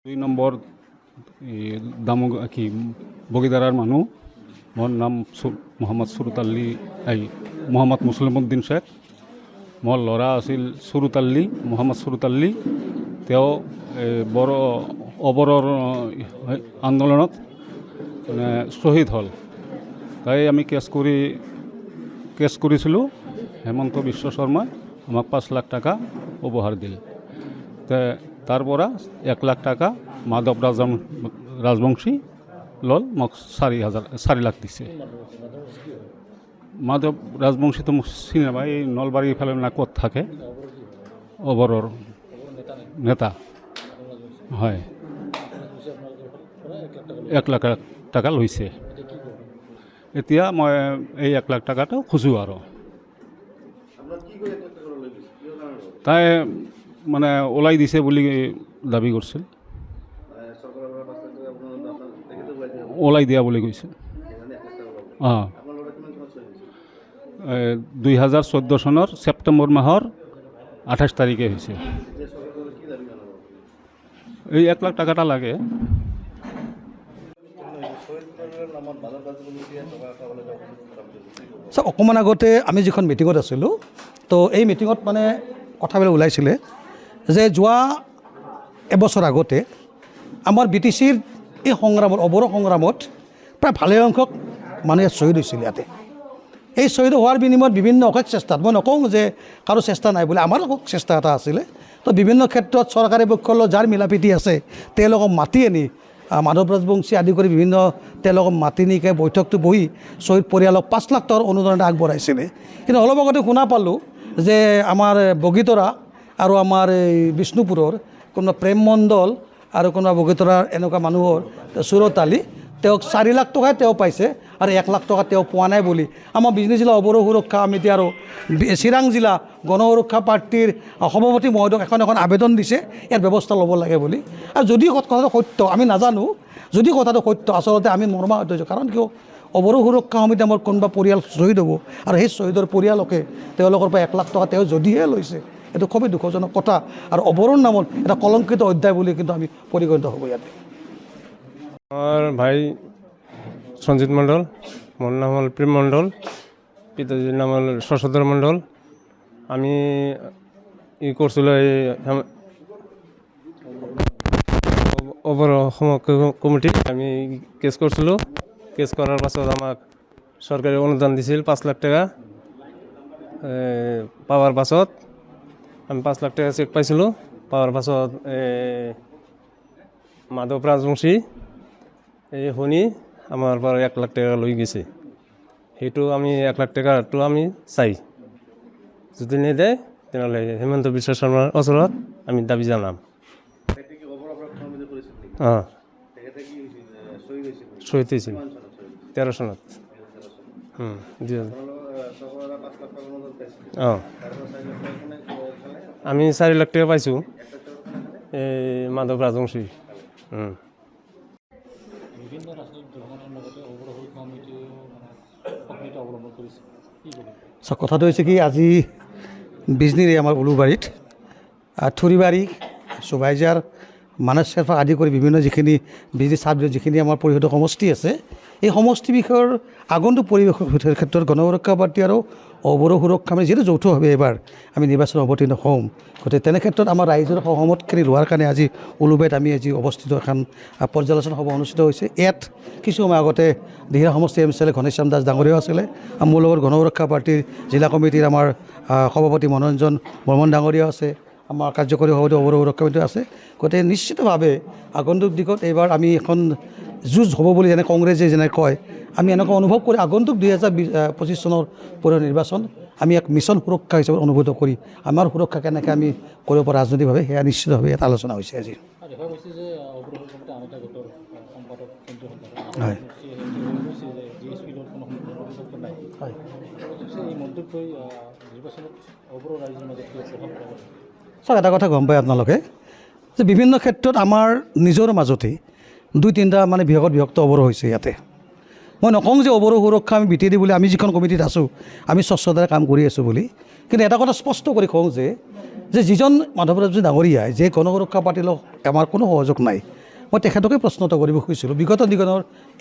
2 number দামোগ কি বগিদাৰাৰ মানুহ মোৰ নাম মোহাম্মদ সুৰুত আলী মোহাম্মদ মুছলিমউদ্দিন শেখ। মোৰ ল'ৰা আছিল সুৰুত আলী মোহাম্মদ সুৰুত আলী। তেওঁ বড়ো অবৰৰ আন্দোলনত মানে শ্বহীদ হ'ল। তাই আমি কেছ কৰিছিলোঁ। হেমন্ত বিশ্ব শৰ্মাই আমাক 5 লাখ টাকা উপহাৰ দিল। তাৰ পৰা 1 লাখ টাকা মাধৱ ৰাজবংশী ল'ল, মোক 4 লাখ দিছে। মাধৱ ৰাজবংশীটো মোক চিনি নাপায়, এই নলবাৰী ইফালে নাকত থাকে, অবৰৰ নেতা হয়। 1 লাখ টাকা লৈছে। এতিয়া মই এই 1 লাখ টাকাটো খুজোঁ আৰু তাই মানে ওলাই দিছে বুলি দাবী কৰিছিল, ওলাই দিয়া বুলি কৈছে। 2014 চনৰ ছেপ্টেম্বৰ মাহৰ 28 তাৰিখে হৈছে। এই 1 লাখ টাকাটা লাগে। অকণমান আগতে আমি যিখন মিটিঙত আছিলোঁ, তো এই মিটিঙত মানে কথাবিলাক ওলাইছিলে যে যোৱা এবছৰ আগতে আমাৰ BTCৰ এই সংগ্ৰামত, অবৰো সংগ্ৰামত প্ৰায় ভালে সংখ্যক মানুহে শ্বহীদ হৈছিল ইয়াতে। এই শ্বহীদ হোৱাৰ বিনিময়ত বিভিন্ন অশেষ চেষ্টাত, মই নকওঁ যে কাৰো চেষ্টা নাই বুলি, আমাৰো চেষ্টা এটা আছিলে। তো বিভিন্ন ক্ষেত্ৰত চৰকাৰী পক্ষৰ লগত যাৰ মিলাপ্ৰীতি আছে তেওঁলোকক মাতি আনি মাধৱ ৰাজবংশী আদি কৰি বিভিন্ন তেওঁলোকক মাতি নিকে বৈঠকটো বহি শ্বহীদ পৰিয়ালক 5 লাখ টকাৰ অনুদান আগবঢ়াইছিলে। কিন্তু অলপ আগতে শুনা পালোঁ যে আমাৰ বগীতৰা আৰু আমাৰ এই বিষ্ণুপুৰৰ কোনোবা প্ৰেম মণ্ডল আৰু কোনোবা বগীতৰাৰ এনেকুৱা মানুহৰ সুৰত আলী, তেওঁক 4 লাখ টকাই তেওঁ পাইছে আৰু 1 লাখ টকা তেওঁ পোৱা নাই বুলি আমাৰ বিজনী জিলা অবৰো সুৰক্ষা সমিতি আৰু চিৰাং জিলা গণ সুৰক্ষা পাৰ্টীৰ সভাপতি মহোদয়ক এখন আবেদন দিছে ইয়াৰ ব্যৱস্থা ল'ব লাগে বুলি। আৰু যদি কথাটো সত্য আমি নাজানো, যদি কথাটো সত্য আচলতে আমি মৰ্মাহত হৈছোঁ। কাৰণ কিয় অবৰো সুৰক্ষা সমিতি আমাৰ কোনোবা পৰিয়াল শ্বহীদ হ'ব আৰু সেই শ্বহীদৰ পৰিয়ালকে তেওঁলোকৰ পৰা 1 লাখ টকা তেওঁ যদিহে লৈছে, এইটো খুবেই দুখজনক কথা আৰু অবৰৰ নামত এটা কলংকিত অধ্যায় বুলি কিন্তু আমি পৰিগণিত হ'ব ইয়াতে। আমার ভাই সঞ্জিত মণ্ডল, মোর নাম হল প্রেম মণ্ডল, পিতাজির নাম হল শশধর মণ্ডল। আমি করছিল এই অবর কমিটি আমি কেস করছিল। কেস করার পাছত আমাক সরকারি অনুদান দিছিল 5 লাখ টাকা। পাওয়ার পাছত আমি 5 লাখ টাকা চেক পাইছিলোঁ। পাওয়ার পাছত মাধৱ ৰাজবংশী এই শুনি আমাৰ পৰা 1 লাখ টাকা লৈ গেছে। সেইটো আমি 1 লাখ টাকাটো আমি চাই, যদি নেদেয় তেনেহ'লে হেমন্ত বিশ্ব শৰ্মাৰ ওচৰত আমি দাবী জনাম। শ্বহীদ হৈছিল 13 চনত। আমি 4 লাখ টাকা পাইছোঁ এই মাধৱ ৰাজবংশী। কথাটো হৈছে কি, আজি বিজনীৰে আমাৰ উলুবাৰীত থুৰিবাৰী চুবাইজাৰ মানস চেৰফা আদি কৰি বিভিন্ন যিখিনি বিজনী চাব যিখিনি আমাৰ পৰিষদৰ সমষ্টি আছে, এই সমষ্টি বিষয়ৰ আগন্তুক পৰিৱেশৰ ক্ষেত্ৰত গণ সুৰক্ষা পাৰ্টী আৰু অবৰো সুৰক্ষা আমি যিহেতু যৌথভাৱে এইবাৰ আমি নিৰ্বাচন অৱতীৰ্ণ হ'ম, গতিকে তেনে ক্ষেত্ৰত আমাৰ ৰাইজৰ সহমতখিনি লোৱাৰ কাৰণে আজি উলুবাৰীত আমি আজি অৱস্থিত এখন পৰ্যালোচনা সভা অনুষ্ঠিত হৈছে। ইয়াত কিছু সময় আগতে দিহিঙীয়া সমষ্টি MCLA ঘনশ্যাম দাস ডাঙৰীয়াও আছিলে। মোৰ লগত গণ সুৰক্ষা পাৰ্টীৰ জিলা কমিটিৰ আমাৰ সভাপতি মনোৰঞ্জন বৰ্মন ডাঙৰীয়াও আছে, আমাৰ কাৰ্যকৰী সভাপতি অবৰো সুৰক্ষা কমিটি আছে। গতিকে নিশ্চিতভাৱে আগন্তুক দিশত এইবাৰ আমি এখন যুঁজ হ'ব বুলি যেনে কংগ্ৰেছে যেনে কয়, আমি এনেকুৱা অনুভৱ কৰি আগন্তুক 2025 চনৰ নিৰ্বাচন আমি এক মিছন সুৰক্ষা হিচাপে অনুভূত কৰি আমাৰ সুৰক্ষা কেনেকৈ আমি কৰিব পাৰোঁ ৰাজনৈতিকভাৱে, সেয়া নিশ্চিতভাৱে ইয়াত আলোচনা হৈছে আজি। হয় চাওক, এটা কথা গম পায় আপোনালোকে যে বিভিন্ন ক্ষেত্ৰত আমাৰ নিজৰ মাজতেই 2-3টা মানে বিভক্ত অবৰো হৈছে ইয়াতে। মই নকওঁ যে অবৰো সুৰক্ষা আমি BTD বুলি, আমি যিখন কমিটিত আছোঁ আমি স্বচ্ছতাৰে কাম কৰি আছোঁ বুলি, কিন্তু এটা কথা স্পষ্ট কৰি কওঁ যে যে যিজন মাধৱৰাজী ডাঙৰীয়াই যে গণ সুৰক্ষা পাৰ্টিৰ লগত আমাৰ কোনো সহযোগ নাই, মই তেখেতকে প্ৰশ্ন এটা কৰিব খুজিছিলোঁ। বিগত দিনৰ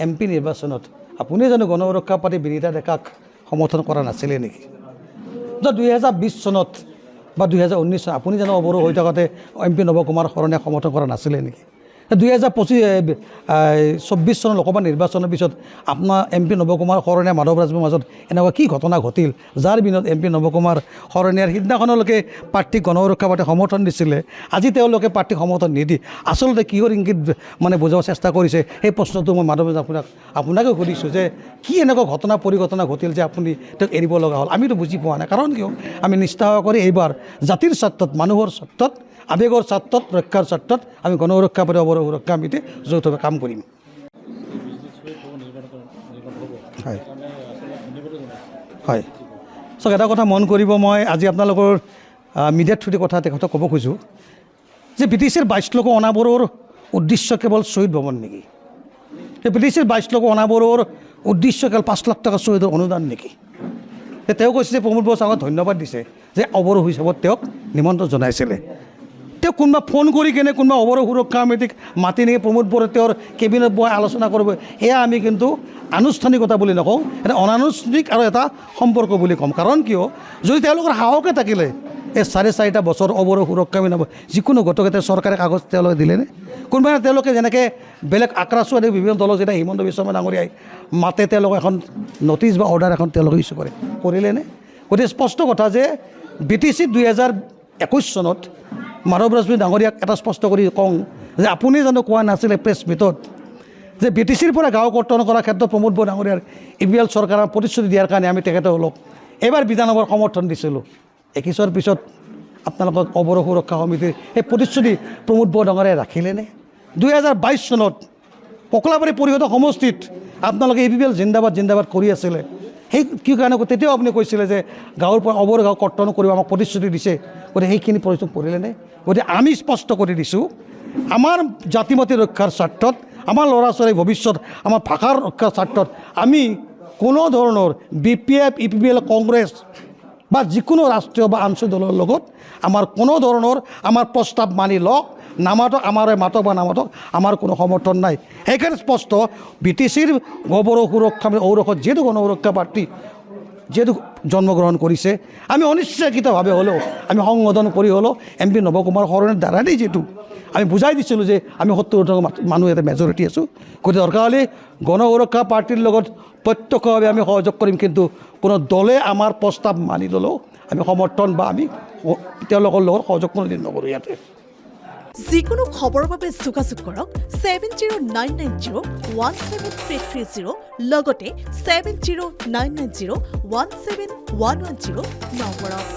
MP নিৰ্বাচনত আপুনি জানো গণ সুৰক্ষা পাৰ্টি বিনীতা ডেকাক সমৰ্থন কৰা নাছিলে নেকি? 2020 চনত বা 2019 চনত আপুনি জানো অৱৰোহ হৈ থাকোঁতে MP নৱ কুমাৰ শৰণে সমৰ্থন কৰা নাছিলে নেকি? 2024 চনৰ লোকসভা নিৰ্বাচনৰ পিছত আপোনাৰ MP নৱ কুমাৰ শৰণীয়া মাধৱৰাজৰ মাজত এনেকুৱা কি ঘটনা ঘটিল যাৰ বিনত MP নৱ কুমাৰ শৰণীয়াৰ সিদিনাখনলৈকে প্ৰাৰ্থীক গণ সুৰক্ষা পাৰ্টীয়ে সমৰ্থন দিছিলে, আজি তেওঁলোকে প্ৰাৰ্থীক সমৰ্থন নিদি আচলতে কিহৰ ইংগিত মানে বুজাব চেষ্টা কৰিছে? সেই প্ৰশ্নটো মই মাধৱৰাজ আপোনাকে সুধিছোঁ যে কি এনেকুৱা ঘটনা পৰিঘটনা ঘটিল যে আপুনি তেওঁক এৰিব লগা হ'ল? আমিতো বুজি পোৱা নাই। কাৰণ কিয় আমি নিষ্ঠা কৰি এইবাৰ জাতিৰ স্বাৰ্থত, মানুহৰ স্বাৰ্থত, আৱেগৰ স্বাৰ্থত, ৰক্ষাৰ স্বাৰ্থত আমি গণ সুৰক্ষা পাৰ্টি অৱৰোহ সুৰক্ষা সমিতি যৌথভাৱে কাম কৰিম। হয় হয়, চাওক এটা কথা মন কৰিব, মই আজি আপোনালোকৰ মিডিয়াৰ থ্ৰুদি কথা তেখেতক ক'ব খোজোঁ যে BTCৰ 22 লোক অনাবৰৰ উদ্দেশ্য কেৱল শ্বহীদ ভৱন নেকি? BTCৰ 22 লোক অনাবৰৰ উদ্দেশ্য কেৱল 5 লাখ টকা শ্বহীদৰ অনুদান নেকি? তেওঁ কৈছে যে প্ৰমোদ বড়োক ধন্যবাদ দিছে যে অৱৰোহ হিচাপত তেওঁক নিমন্ত্ৰণ জনাইছিলে। তেওঁ কোনোবা ফোন কৰি কেনে কোনোবা অৱৰোহ সুৰক্ষা সমিতিক মাতি নেকি প্ৰমোদ বড়োৱে তেওঁৰ কেবিনেট বহাই আলোচনা কৰিব, সেয়া আমি কিন্তু আনুষ্ঠানিকতা বুলি নকওঁ, এটা অনানুষ্ঠানিক আৰু এটা সম্পৰ্ক বুলি ক'ম। কাৰণ কিয়, যদি তেওঁলোকৰ সাহসে থাকিলে এই 4.5 বছৰ অৱৰোহ সুৰক্ষা সমিতি যিকোনো গোটকে চৰকাৰে কাগজ তেওঁলোকে দিলেনে? কোনোবাই তেওঁলোকে যেনেকৈ বেলেগ আক্ৰাছো আদি বিভিন্ন দলক যেতিয়া হিমন্ত বিশ্ব শৰ্মা ডাঙৰীয়াই মাতে তেওঁলোকে এখন নটিচ বা অৰ্ডাৰ এখন তেওঁলোকে ইছ্যু কৰিলেনে? গতিকে স্পষ্ট কথা যে BTC 2021 চনত মাধৱৰাজ ডাঙৰীয়াক এটা স্পষ্ট কৰি কওঁ যে আপুনি জানো কোৱা নাছিলে প্ৰেছ মিটত যে BTCৰ পৰা গাঁও কৰ্তন কৰাৰ ক্ষেত্ৰত প্ৰমোদ বড়ো ডাঙৰীয়াৰ ABL চৰকাৰৰ প্ৰতিশ্ৰুতি দিয়াৰ কাৰণে আমি তেখেতসকলক এইবাৰ বিধানসভাৰ সমৰ্থন দিছিলোঁ। 21 পিছত আপোনালোকক অৱৰোহ সুৰক্ষা সমিতিৰ সেই প্ৰতিশ্ৰুতি প্ৰমোদ বড়ো ডাঙৰীয়াই ৰাখিলেনে? 2022 চনত ককলাবাৰী পৰিষদৰ সমষ্টিত আপোনালোকে ABL জিন্দাবাদ জিন্দাবাদ কৰি আছিলে, সেই কি কাৰণে তেতিয়াও আপুনি কৈছিলে যে গাঁৱৰ পৰা অৱৰোহ গাঁও কৰ্তন কৰিব আমাক প্ৰতিশ্ৰুতি দিছে। গতিকে সেইখিনি পৰিশ্ৰম কৰিলেনে? গতিকে আমি স্পষ্ট কৰি দিছোঁ, আমাৰ জাতি মাতি ৰক্ষাৰ স্বাৰ্থত, আমাৰ ল'ৰা ছোৱালীৰ ভৱিষ্যত, আমাৰ ভাষাৰ ৰক্ষাৰ স্বাৰ্থত আমি কোনো ধৰণৰ BPF, EPBL, কংগ্ৰেছ বা যিকোনো ৰাষ্ট্ৰীয় বা আঞ্চলিক দলৰ লগত আমাৰ কোনো ধৰণৰ আমাৰ প্ৰস্তাৱ মানি লওক, নামাতক আমাৰে মাতক বা নামাতক আমাৰ কোনো সমৰ্থন নাই। সেইকাৰণে স্পষ্ট BTCৰ অৱৰোহ সুৰক্ষা ঔৰসত যিহেতু গণ সুৰক্ষা পাৰ্টি যিহেতু জন্মগ্ৰহণ কৰিছে, আমি অনিচ্ছাকৃতভাৱে হ'লেও আমি সংশোধন কৰি হ'লেও MP নৱ কুমাৰ শৰণীৰ দ্বাৰাই যিহেতু আমি বুজাই দিছিলোঁ যে আমি 70% মানুহ ইয়াতে মেজৰিটি আছোঁ, গতিকে দৰকাৰ হ'লে গণ সুৰক্ষা পাৰ্টিৰ লগত প্ৰত্যক্ষভাৱে আমি সহযোগ কৰিম, কিন্তু কোনো দলে আমাৰ প্ৰস্তাৱ মানি ল'লেও আমি সমৰ্থন বা আমি তেওঁলোকৰ লগত সহযোগ কোনোদিন নকৰোঁ। ইয়াতে যিকোনো খবৰৰ বাবে যোগাযোগ কৰক 7099017330 লগতে 7099017110 নম্বৰত।